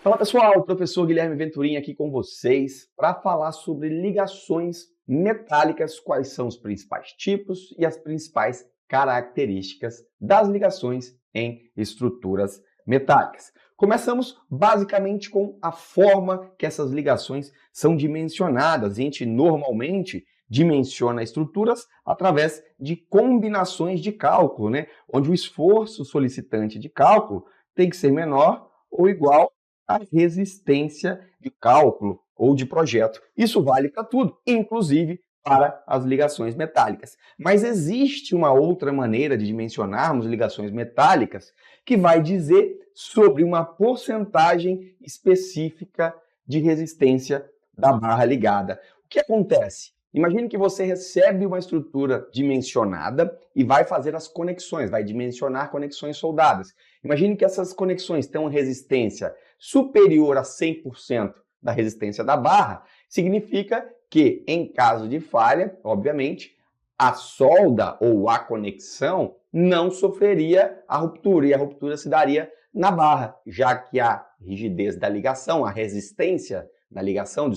Fala pessoal, professor Guilherme Venturim aqui com vocês para falar sobre ligações metálicas, quais são os principais tipos e as principais características das ligações em estruturas metálicas. Começamos basicamente com a forma que essas ligações são dimensionadas. A gente normalmente dimensiona estruturas através de combinações de cálculo, onde o esforço solicitante de cálculo tem que ser menor ou igual a resistência de cálculo ou de projeto. Isso vale para tudo, inclusive para as ligações metálicas. Mas existe uma outra maneira de dimensionarmos ligações metálicas que vai dizer sobre uma porcentagem específica de resistência da barra ligada. O que acontece? Imagine que você recebe uma estrutura dimensionada e vai fazer as conexões, vai dimensionar conexões soldadas. Imagine que essas conexões têm uma resistência superior a 100% da resistência da barra, significa que, em caso de falha, obviamente, a solda ou a conexão não sofreria a ruptura, e a ruptura se daria na barra, já que a rigidez da ligação, a resistência da ligação,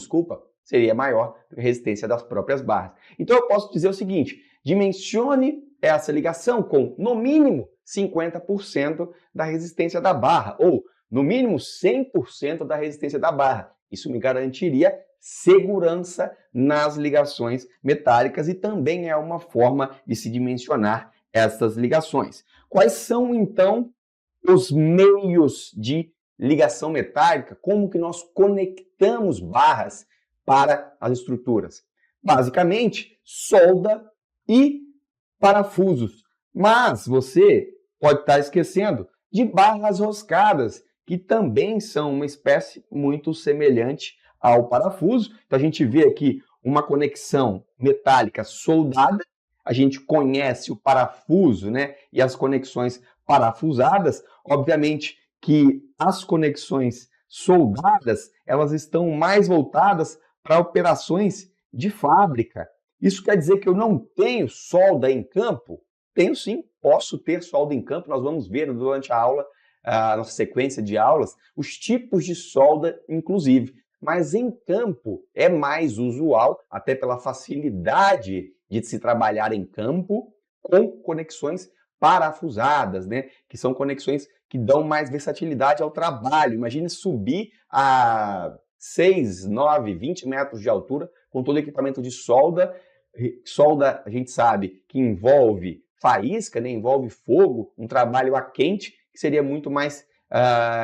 seria maior do que a resistência das próprias barras. Então eu posso dizer o seguinte: dimensione essa ligação com, no mínimo, 50% da resistência da barra, ou, no mínimo, 100% da resistência da barra. Isso me garantiria segurança nas ligações metálicas e também é uma forma de se dimensionar essas ligações. Quais são, então, os meios de ligação metálica? Como que nós conectamos barras para as estruturas? Basicamente, solda e parafusos. Mas você pode estar esquecendo de barras roscadas, que também são uma espécie muito semelhante ao parafuso. Então a gente vê aqui uma conexão metálica soldada, a gente conhece o parafuso, e as conexões parafusadas. Obviamente que as conexões soldadas, elas estão mais voltadas para operações de fábrica. Isso quer dizer que eu não tenho solda em campo? Tenho sim, posso ter solda em campo. Nós vamos ver durante a aula, a nossa sequência de aulas, os tipos de solda, inclusive. Mas em campo é mais usual, até pela facilidade de se trabalhar em campo, com conexões parafusadas, que são conexões que dão mais versatilidade ao trabalho. Imagine subir a 6, 9, 20 metros de altura com todo o equipamento de solda. Solda, a gente sabe que envolve faísca, envolve fogo, um trabalho a quente, que seria muito mais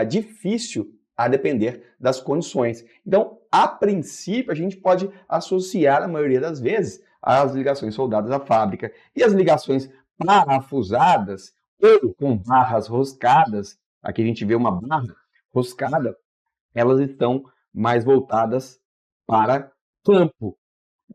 difícil a depender das condições. Então, a princípio, a gente pode associar, a maioria das vezes, as ligações soldadas à fábrica. E as ligações parafusadas, ou com barras roscadas, aqui a gente vê uma barra roscada, elas estão mais voltadas para campo.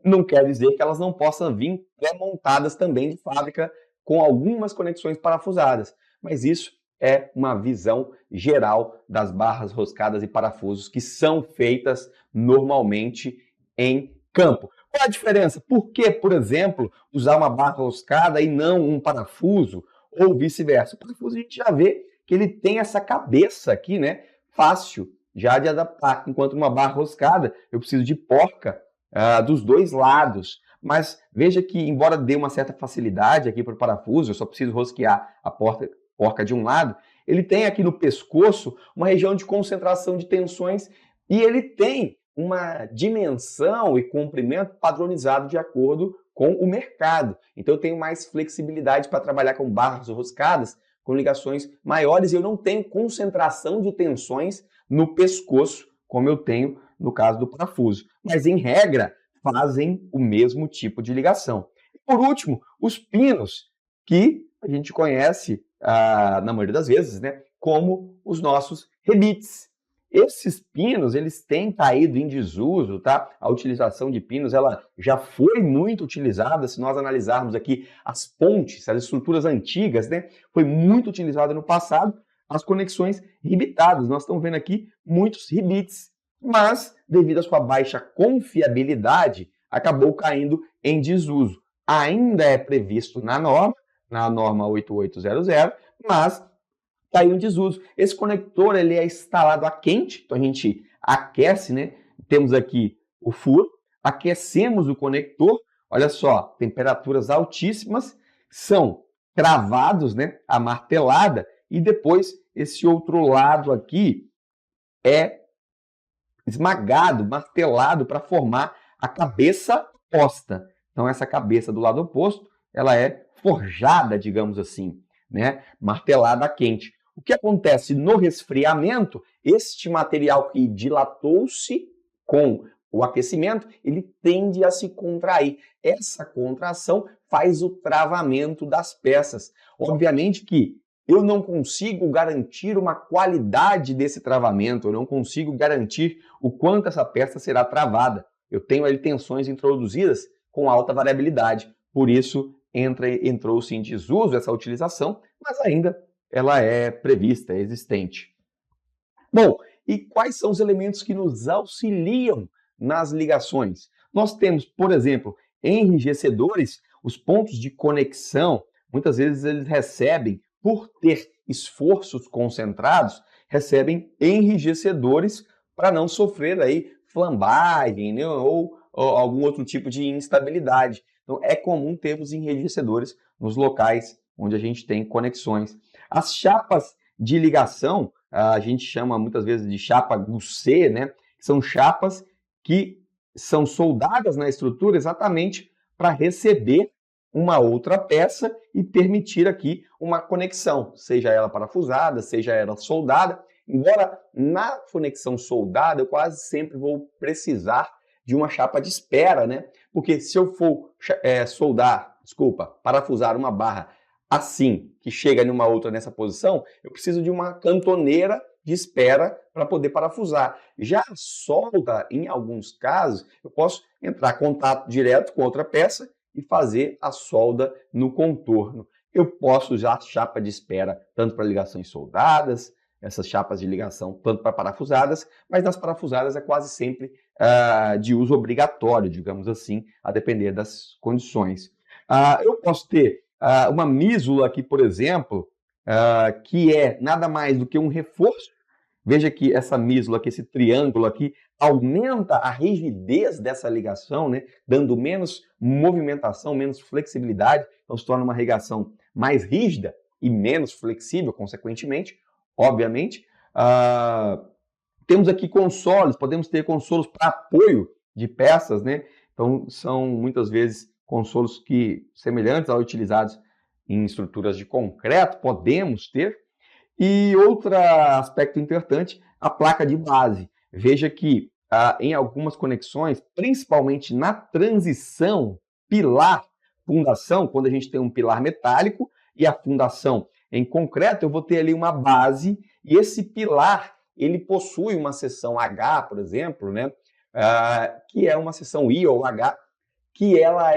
Não quer dizer que elas não possam vir pré-montadas também de fábrica com algumas conexões parafusadas, mas isso é uma visão geral das barras roscadas e parafusos que são feitas normalmente em campo. Qual a diferença? Por que, por exemplo, usar uma barra roscada e não um parafuso, ou vice-versa? O parafuso a gente já vê que ele tem essa cabeça aqui, fácil já de adaptar, enquanto uma barra roscada eu preciso de porca dos dois lados. Mas veja que, embora dê uma certa facilidade aqui para o parafuso, eu só preciso rosquear a porca de um lado, ele tem aqui no pescoço uma região de concentração de tensões e ele tem uma dimensão e comprimento padronizado de acordo com o mercado. Então eu tenho mais flexibilidade para trabalhar com barras roscadas, com ligações maiores, e eu não tenho concentração de tensões no pescoço, como eu tenho no caso do parafuso. Mas, em regra, fazem o mesmo tipo de ligação. E, por último, os pinos, que a gente conhece, na maioria das vezes, como os nossos rebites. Esses pinos, eles têm caído em desuso, tá? A utilização de pinos, ela já foi muito utilizada. Se nós analisarmos aqui as pontes, as estruturas antigas, foi muito utilizada no passado, as conexões ribitadas. Nós estamos vendo aqui muitos ribites, mas, devido à sua baixa confiabilidade, acabou caindo em desuso. Ainda é previsto na norma 8800, mas aí um desuso. Esse conector ele é instalado a quente, então a gente aquece, né? Temos aqui o furo, aquecemos o conector, olha só, temperaturas altíssimas, são cravados, né? A martelada, e depois esse outro lado aqui é esmagado, martelado para formar a cabeça oposta. Então essa cabeça do lado oposto, ela é forjada, digamos assim, né? Martelada a quente. O que acontece no resfriamento? Este material que dilatou-se com o aquecimento, ele tende a se contrair. Essa contração faz o travamento das peças. Obviamente que eu não consigo garantir uma qualidade desse travamento, eu não consigo garantir o quanto essa peça será travada. Eu tenho ali tensões introduzidas com alta variabilidade, por isso entrou-se em desuso essa utilização, mas ainda ela é prevista, é existente. Bom, e quais são os elementos que nos auxiliam nas ligações? Nós temos, por exemplo, enrijecedores, os pontos de conexão, muitas vezes eles recebem, por ter esforços concentrados, recebem enrijecedores para não sofrer aí flambagem, né, ou algum outro tipo de instabilidade. Então é comum termos enrijecedores nos locais onde a gente tem conexões. As chapas de ligação, a gente chama muitas vezes de chapa Goussé, né? São chapas que são soldadas na estrutura exatamente para receber uma outra peça e permitir aqui uma conexão, seja ela parafusada, seja ela soldada. Embora na conexão soldada eu quase sempre vou precisar de uma chapa de espera, né? Porque se eu for parafusar uma barra assim, que chega numa outra nessa posição, eu preciso de uma cantoneira de espera para poder parafusar. Já a solda, em alguns casos, eu posso entrar em contato direto com outra peça e fazer a solda no contorno. Eu posso usar chapa de espera tanto para ligações soldadas, essas chapas de ligação tanto para parafusadas, mas nas parafusadas é quase sempre de uso obrigatório, digamos assim, a depender das condições. Eu posso ter uma mísula aqui, por exemplo, que é nada mais do que um reforço. Veja que essa mísula aqui, esse triângulo aqui, aumenta a rigidez dessa ligação, né? Dando menos movimentação, menos flexibilidade, então se torna uma ligação mais rígida e menos flexível, consequentemente, obviamente. Temos aqui consoles, podemos ter consolos para apoio de peças, né? Então são muitas vezes consolos que, semelhantes aos utilizados em estruturas de concreto, podemos ter. E outro aspecto importante, a placa de base. Veja que em algumas conexões, principalmente na transição pilar-fundação, quando a gente tem um pilar metálico e a fundação em concreto, eu vou ter ali uma base e esse pilar ele possui uma seção H, por exemplo, né, que é uma seção I ou H, que ela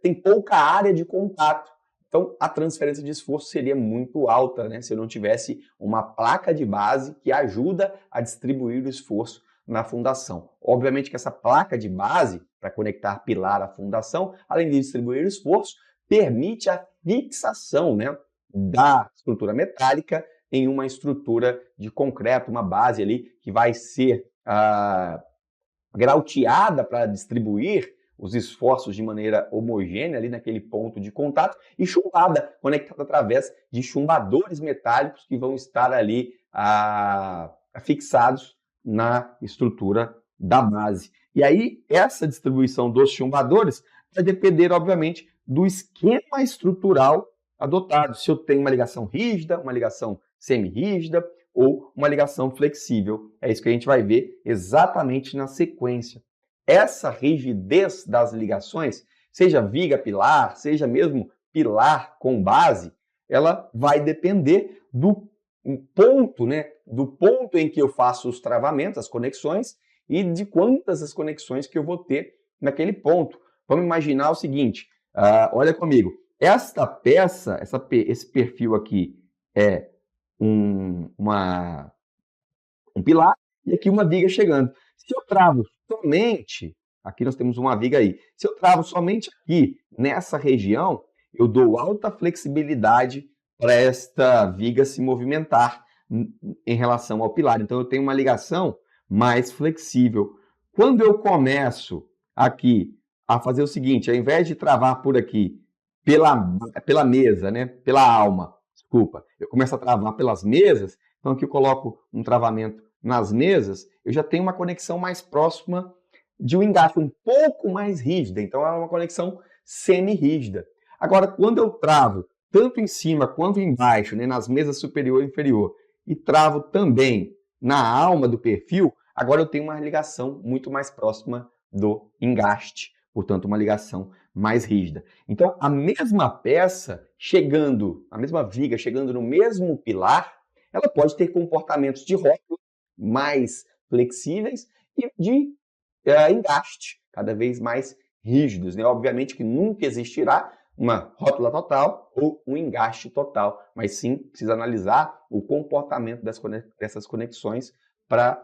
tem pouca área de contato. Então, a transferência de esforço seria muito alta, né, se eu não tivesse uma placa de base que ajuda a distribuir o esforço na fundação. Obviamente que essa placa de base, para conectar pilar à fundação, além de distribuir o esforço, permite a fixação, né, da estrutura metálica em uma estrutura de concreto, uma base ali que vai ser grauteada para distribuir os esforços de maneira homogênea ali naquele ponto de contato e chumbada, conectada através de chumbadores metálicos que vão estar ali fixados na estrutura da base. E aí, essa distribuição dos chumbadores vai depender, obviamente, do esquema estrutural adotado. Se eu tenho uma ligação rígida, uma ligação semi-rígida ou uma ligação flexível. É isso que a gente vai ver exatamente na sequência. Essa rigidez das ligações, seja viga-pilar, seja mesmo pilar com base, ela vai depender do ponto, né, do ponto em que eu faço os travamentos, as conexões, e de quantas as conexões que eu vou ter naquele ponto. Vamos imaginar o seguinte, olha comigo, esta peça, esse perfil aqui é um pilar e aqui uma viga chegando. Se eu travo somente, aqui nós temos uma viga aí, se eu travo somente aqui nessa região, eu dou alta flexibilidade para esta viga se movimentar em relação ao pilar. Então, eu tenho uma ligação mais flexível. Quando eu começo aqui a fazer o seguinte, ao invés de travar por aqui pela mesa, né, pela alma, desculpa, eu começo a travar pelas mesas, então aqui eu coloco um travamento nas mesas, eu já tenho uma conexão mais próxima de um engaste um pouco mais rígida, então é uma conexão semi-rígida. Agora, quando eu travo tanto em cima quanto embaixo, né, nas mesas superior e inferior, e travo também na alma do perfil, agora eu tenho uma ligação muito mais próxima do engaste, portanto, uma ligação mais rígida. Então, a mesma peça chegando, a mesma viga chegando no mesmo pilar, ela pode ter comportamentos de rótulo mais flexíveis e de engaste cada vez mais rígidos, né? Obviamente que nunca existirá uma rótula total ou um engaste total, mas sim precisa analisar o comportamento dessas conexões para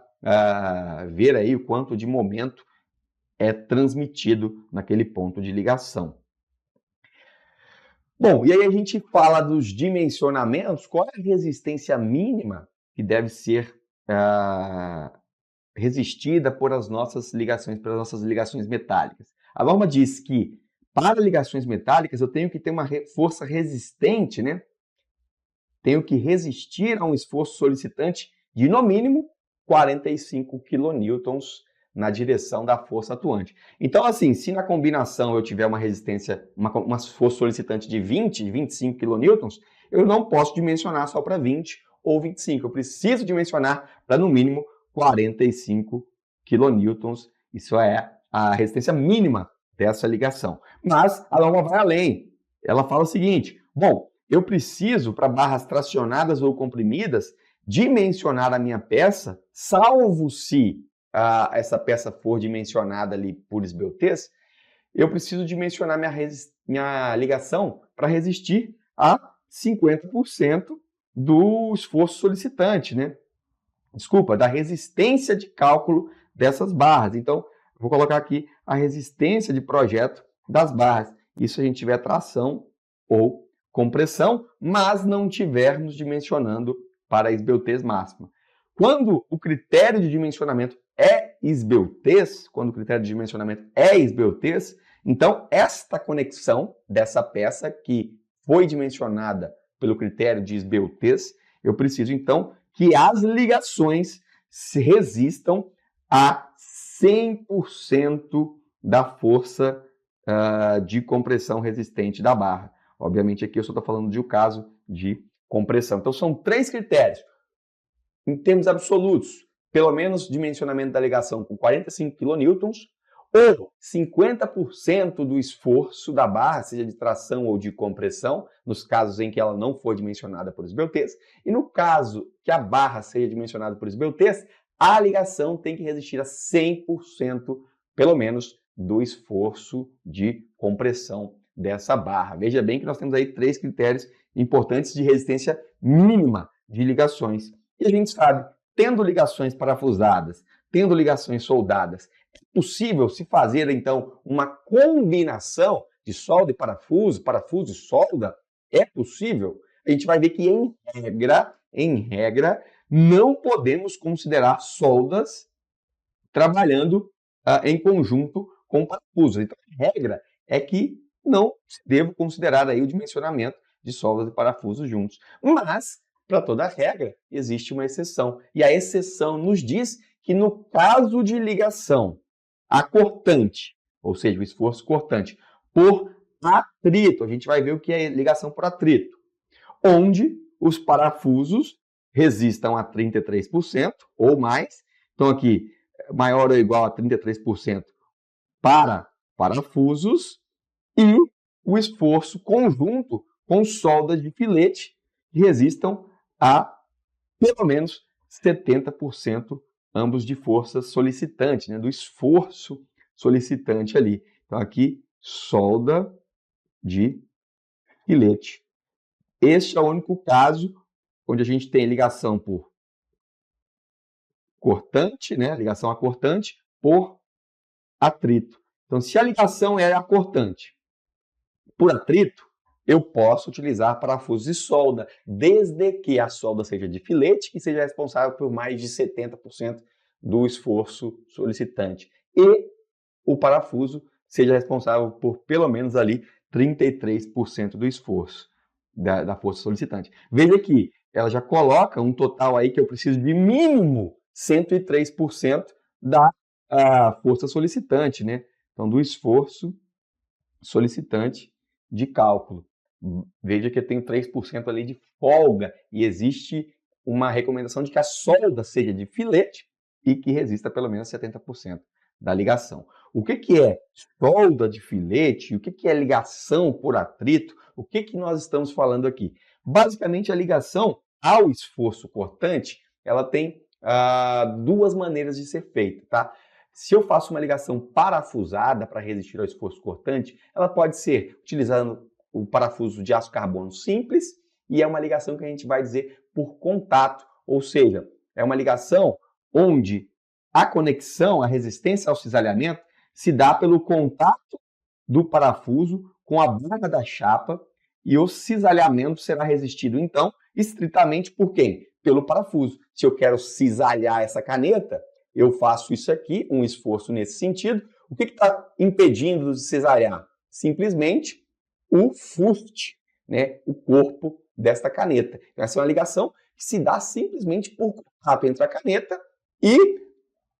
ver aí o quanto de momento é transmitido naquele ponto de ligação. Bom, e aí a gente fala dos dimensionamentos, qual é a resistência mínima que deve ser resistida por as nossas ligações metálicas. A norma diz que para ligações metálicas eu tenho que ter uma força resistente, né? Tenho que resistir a um esforço solicitante de no mínimo 45 quilonewtons na direção da força atuante. Então, assim, se na combinação eu tiver uma resistência, uma força solicitante de 20, 25 quilonewtons, eu não posso dimensionar só para 20 ou 25. Eu preciso dimensionar para no mínimo 45 quilonewtons. Isso é a resistência mínima dessa ligação. Mas a norma vai além. Ela fala o seguinte: bom, eu preciso, para barras tracionadas ou comprimidas, dimensionar a minha peça, salvo se essa peça for dimensionada ali por esbeltez, eu preciso dimensionar minha ligação para resistir a 50% do esforço solicitante, né? Desculpa, da resistência de cálculo dessas barras. Então, vou colocar aqui a resistência de projeto das barras. Isso se a gente tiver tração ou compressão, mas não tivermos dimensionando para a esbeltez máxima. Quando o critério de dimensionamento é esbeltez, então esta conexão dessa peça que foi dimensionada pelo critério de esbeltez, eu preciso então que as ligações se resistam a 100% da força de compressão resistente da barra. Obviamente aqui eu só estou falando de um caso de compressão. Então são 3 critérios. Em termos absolutos, pelo menos dimensionamento da ligação com 45 kN ou 50% do esforço da barra, seja de tração ou de compressão, nos casos em que ela não for dimensionada por esbeltez. E no caso que a barra seja dimensionada por esbeltez, a ligação tem que resistir a 100%, pelo menos, do esforço de compressão dessa barra. Veja bem que nós temos aí 3 critérios importantes de resistência mínima de ligações. E a gente sabe, tendo ligações parafusadas, tendo ligações soldadas, é possível se fazer, então, uma combinação de solda e parafuso, parafuso e solda? É possível? A gente vai ver que, em regra, não podemos considerar soldas trabalhando em conjunto com parafusos. Então, a regra é que não devo considerar aí o dimensionamento de soldas e parafusos juntos. Mas, para toda regra, existe uma exceção. E a exceção nos diz que no caso de ligação a cortante, ou seja, o esforço cortante, por atrito, a gente vai ver o que é ligação por atrito, onde os parafusos resistam a 33% ou mais. Então aqui, maior ou igual a 33% para parafusos e o esforço conjunto com soldas de filete que resistam a pelo menos 70% ambos de força solicitante, né, do esforço solicitante ali. Então aqui, solda de filete. Este é o único caso onde a gente tem ligação por cortante, né, ligação a cortante por atrito. Então, se a ligação é a cortante por atrito, eu posso utilizar parafusos de solda, desde que a solda seja de filete, que seja responsável por mais de 70% do esforço solicitante. E o parafuso seja responsável por pelo menos ali 33% do esforço da força solicitante. Veja que ela já coloca um total aí que eu preciso de mínimo 103% da força solicitante, né? Então, do esforço solicitante de cálculo. Veja que eu tenho 3% ali de folga e existe uma recomendação de que a solda seja de filete e que resista pelo menos 70% da ligação. O que é solda de filete? O que é ligação por atrito? O que nós estamos falando aqui? Basicamente, a ligação ao esforço cortante, ela tem duas maneiras de ser feita, tá? Se eu faço uma ligação parafusada para resistir ao esforço cortante, ela pode ser utilizando o parafuso de aço carbono simples e é uma ligação que a gente vai dizer por contato, ou seja, é uma ligação onde a conexão, a resistência ao cisalhamento se dá pelo contato do parafuso com a borda da chapa e o cisalhamento será resistido, então, estritamente por quem? Pelo parafuso. Se eu quero cisalhar essa caneta, eu faço isso aqui, um esforço nesse sentido. O que está impedindo de cisalhar? Simplesmente o fuste, né? O corpo desta caneta. Então, essa é uma ligação que se dá simplesmente por contato entre a caneta e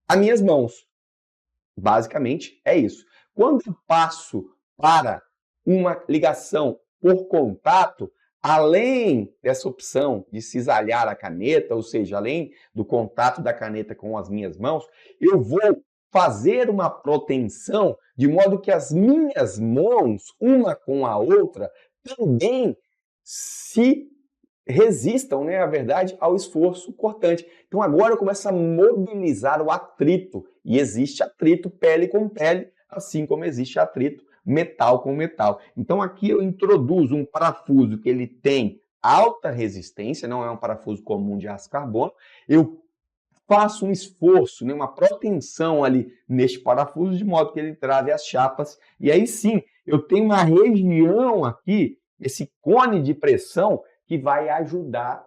as minhas mãos. Basicamente é isso. Quando eu passo para uma ligação por contato, além dessa opção de cisalhar a caneta, ou seja, além do contato da caneta com as minhas mãos, eu vou fazer uma proteção de modo que as minhas mãos, uma com a outra, também se resistam, né, a verdade, ao esforço cortante. Então agora eu começo a mobilizar o atrito, e existe atrito pele com pele, assim como existe atrito metal com metal. Então aqui eu introduzo um parafuso que ele tem alta resistência, não é um parafuso comum de aço carbono, eu faço um esforço, né, uma proteção ali neste parafuso, de modo que ele trave as chapas, e aí sim, eu tenho uma região aqui, esse cone de pressão, que vai ajudar,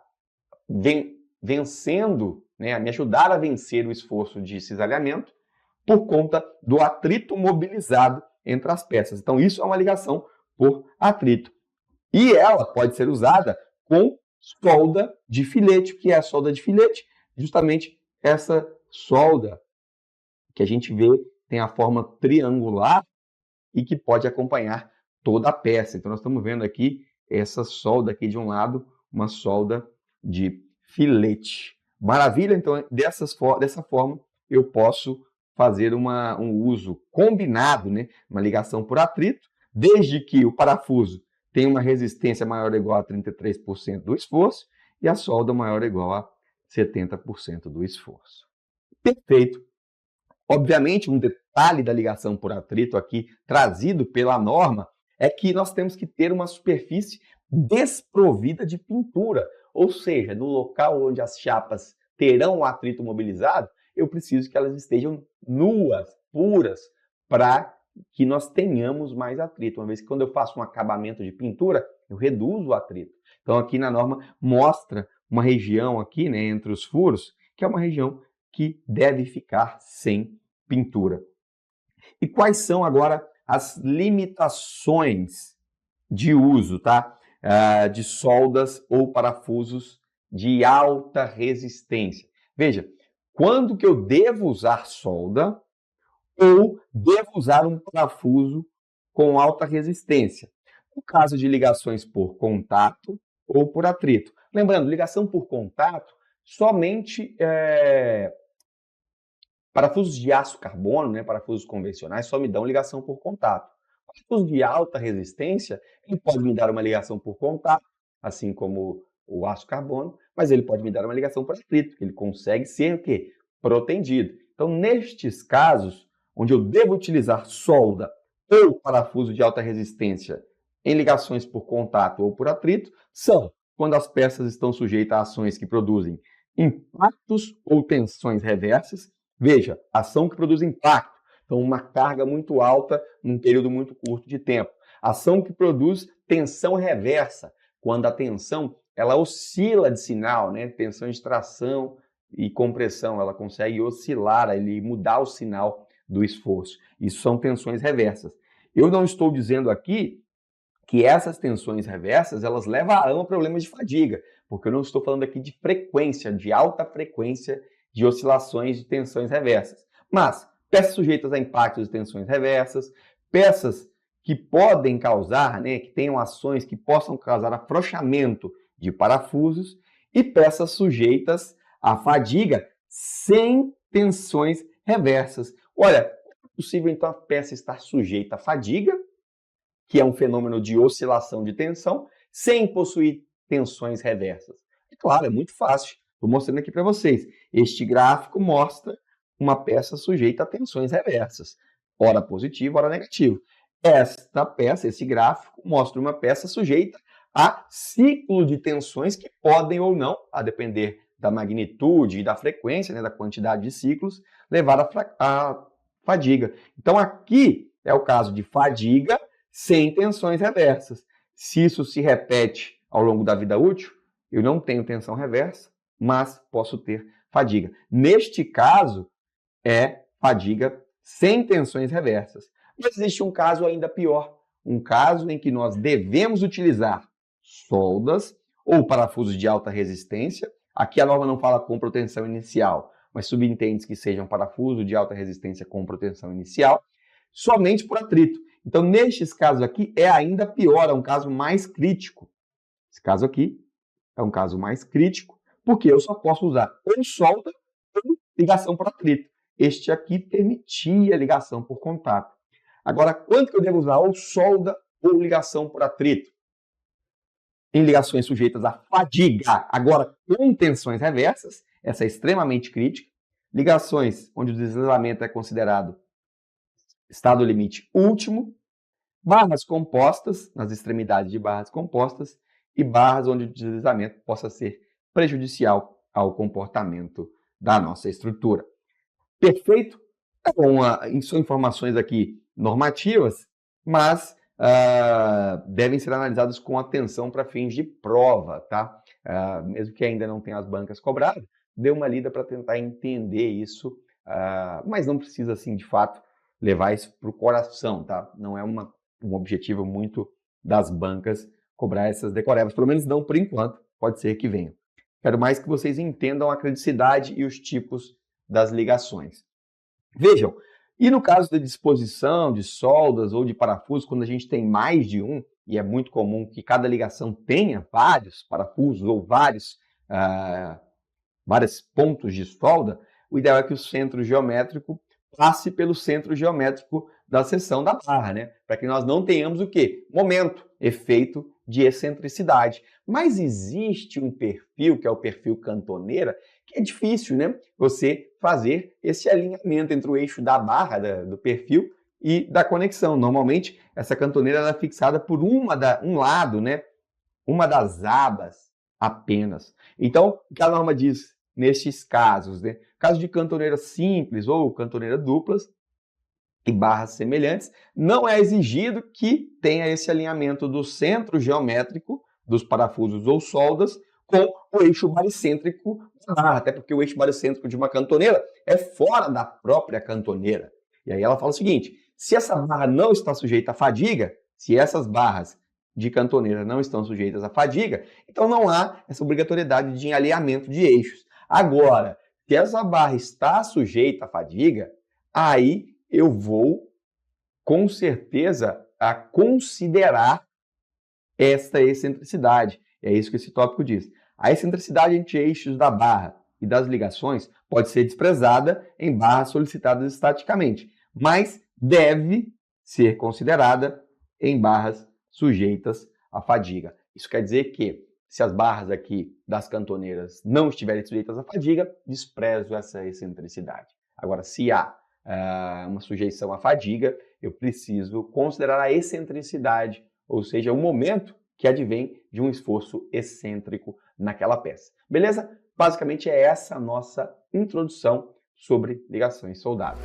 vencendo, né, me ajudar a vencer o esforço de cisalhamento por conta do atrito mobilizado entre as peças. Então, isso é uma ligação por atrito. E ela pode ser usada com solda de filete. O que é a solda de filete? Justamente essa solda que a gente vê tem a forma triangular e que pode acompanhar toda a peça. Então, nós estamos vendo aqui essa solda aqui de um lado, uma solda de filete. Maravilha? Então, dessa forma, eu posso fazer um uso combinado, né? Uma ligação por atrito, desde que o parafuso tenha uma resistência maior ou igual a 33% do esforço e a solda maior ou igual a 70% do esforço. Perfeito. Obviamente, um detalhe da ligação por atrito aqui, trazido pela norma, é que nós temos que ter uma superfície desprovida de pintura, ou seja, no local onde as chapas terão o atrito mobilizado, eu preciso que elas estejam nuas, puras, para que nós tenhamos mais atrito. Uma vez que quando eu faço um acabamento de pintura, eu reduzo o atrito. Então aqui na norma mostra uma região aqui, né, entre os furos, que é uma região que deve ficar sem pintura. E quais são agora as limitações de uso, tá? De soldas ou parafusos de alta resistência? Veja, quando que eu devo usar solda ou devo usar um parafuso com alta resistência? No caso de ligações por contato ou por atrito. Lembrando, ligação por contato, somente parafusos de aço carbono, né, parafusos convencionais, só me dão ligação por contato. Parafusos de alta resistência, ele pode me dar uma ligação por contato, assim como o aço carbono, mas ele pode me dar uma ligação por atrito, que ele consegue ser o quê? Protendido. Então, nestes casos, onde eu devo utilizar solda ou parafuso de alta resistência em ligações por contato ou por atrito, são quando as peças estão sujeitas a ações que produzem impactos ou tensões reversas. Veja, ação que produz impacto, então uma carga muito alta num período muito curto de tempo. Ação que produz tensão reversa, quando a tensão ela oscila de sinal, né? Tensão de tração e compressão, ela consegue oscilar, ali, mudar o sinal do esforço. Isso são tensões reversas. Eu não estou dizendo aqui que essas tensões reversas elas levarão a problemas de fadiga, porque eu não estou falando aqui de frequência, de alta frequência de oscilações de tensões reversas. Mas peças sujeitas a impactos de tensões reversas, peças que podem causar, né, que tenham ações que possam causar afrouxamento de parafusos e peças sujeitas à fadiga sem tensões reversas. Olha, é possível então a peça estar sujeita à fadiga, que é um fenômeno de oscilação de tensão, sem possuir tensões reversas? É claro, é muito fácil. Estou mostrando aqui para vocês. Este gráfico mostra uma peça sujeita a tensões reversas, ora positivo, ora negativo. Esta peça, esse gráfico, mostra uma peça sujeita a ciclo de tensões que podem ou não, a depender da magnitude e da frequência, né, da quantidade de ciclos, levar a fadiga. Então, aqui é o caso de fadiga sem tensões reversas. Se isso se repete ao longo da vida útil, eu não tenho tensão reversa, mas posso ter fadiga. Neste caso, é fadiga sem tensões reversas. Mas existe um caso ainda pior, um caso em que nós devemos utilizar soldas ou parafusos de alta resistência. Aqui a norma não fala com proteção inicial, mas subentende que sejam parafusos de alta resistência com proteção inicial, somente por atrito. Então, nestes casos aqui, é ainda pior, é um caso mais crítico. Esse caso aqui é um caso mais crítico, porque eu só posso usar ou solda ou ligação por atrito. Este aqui permitia ligação por contato. Agora, quando que eu devo usar ou solda ou ligação por atrito? Em ligações sujeitas à fadiga, agora com tensões reversas, essa é extremamente crítica. Ligações onde o deslizamento é considerado estado limite último, barras compostas, nas extremidades de barras compostas, e barras onde o deslizamento possa ser prejudicial ao comportamento da nossa estrutura. Perfeito? São informações aqui normativas, mas devem ser analisadas com atenção para fins de prova, tá? Mesmo que ainda não tenha as bancas cobradas, dê uma lida para tentar entender isso, mas não precisa, assim, de fato, levar isso para o coração, tá? Não é um objetivo muito das bancas cobrar essas decorebas, pelo menos não por enquanto, pode ser que venha. Quero mais que vocês entendam a criticidade e os tipos das ligações. Vejam, e no caso da disposição de soldas ou de parafusos, quando a gente tem mais de um, e é muito comum que cada ligação tenha vários parafusos ou vários pontos de solda, o ideal é que o centro geométrico passe pelo centro geométrico da seção da barra, né? Para que nós não tenhamos o quê? Momento, efeito de excentricidade. Mas existe um perfil, que é o perfil cantoneira, que é difícil, né? Você fazer esse alinhamento entre o eixo da barra, do perfil, e da conexão. Normalmente, essa cantoneira ela é fixada por um lado, né? Uma das abas apenas. Então, o que a norma diz nestes casos, né? Caso de cantoneiras simples ou cantoneira duplas e barras semelhantes, não é exigido que tenha esse alinhamento do centro geométrico dos parafusos ou soldas com o eixo baricêntrico da barra, até porque o eixo baricêntrico de uma cantoneira é fora da própria cantoneira. E aí ela fala o seguinte, se essa barra não está sujeita à fadiga, se essas barras de cantoneira não estão sujeitas à fadiga, então não há essa obrigatoriedade de alinhamento de eixos. Agora, se essa barra está sujeita à fadiga, aí eu vou, com certeza, a considerar esta excentricidade. É isso que esse tópico diz. A excentricidade entre eixos da barra e das ligações pode ser desprezada em barras solicitadas estaticamente, mas deve ser considerada em barras sujeitas à fadiga. Isso quer dizer que, se as barras aqui das cantoneiras não estiverem sujeitas à fadiga, desprezo essa excentricidade. Agora, se há uma sujeição à fadiga, eu preciso considerar a excentricidade, ou seja, o momento que advém de um esforço excêntrico naquela peça. Beleza? Basicamente é essa a nossa introdução sobre ligações soldadas.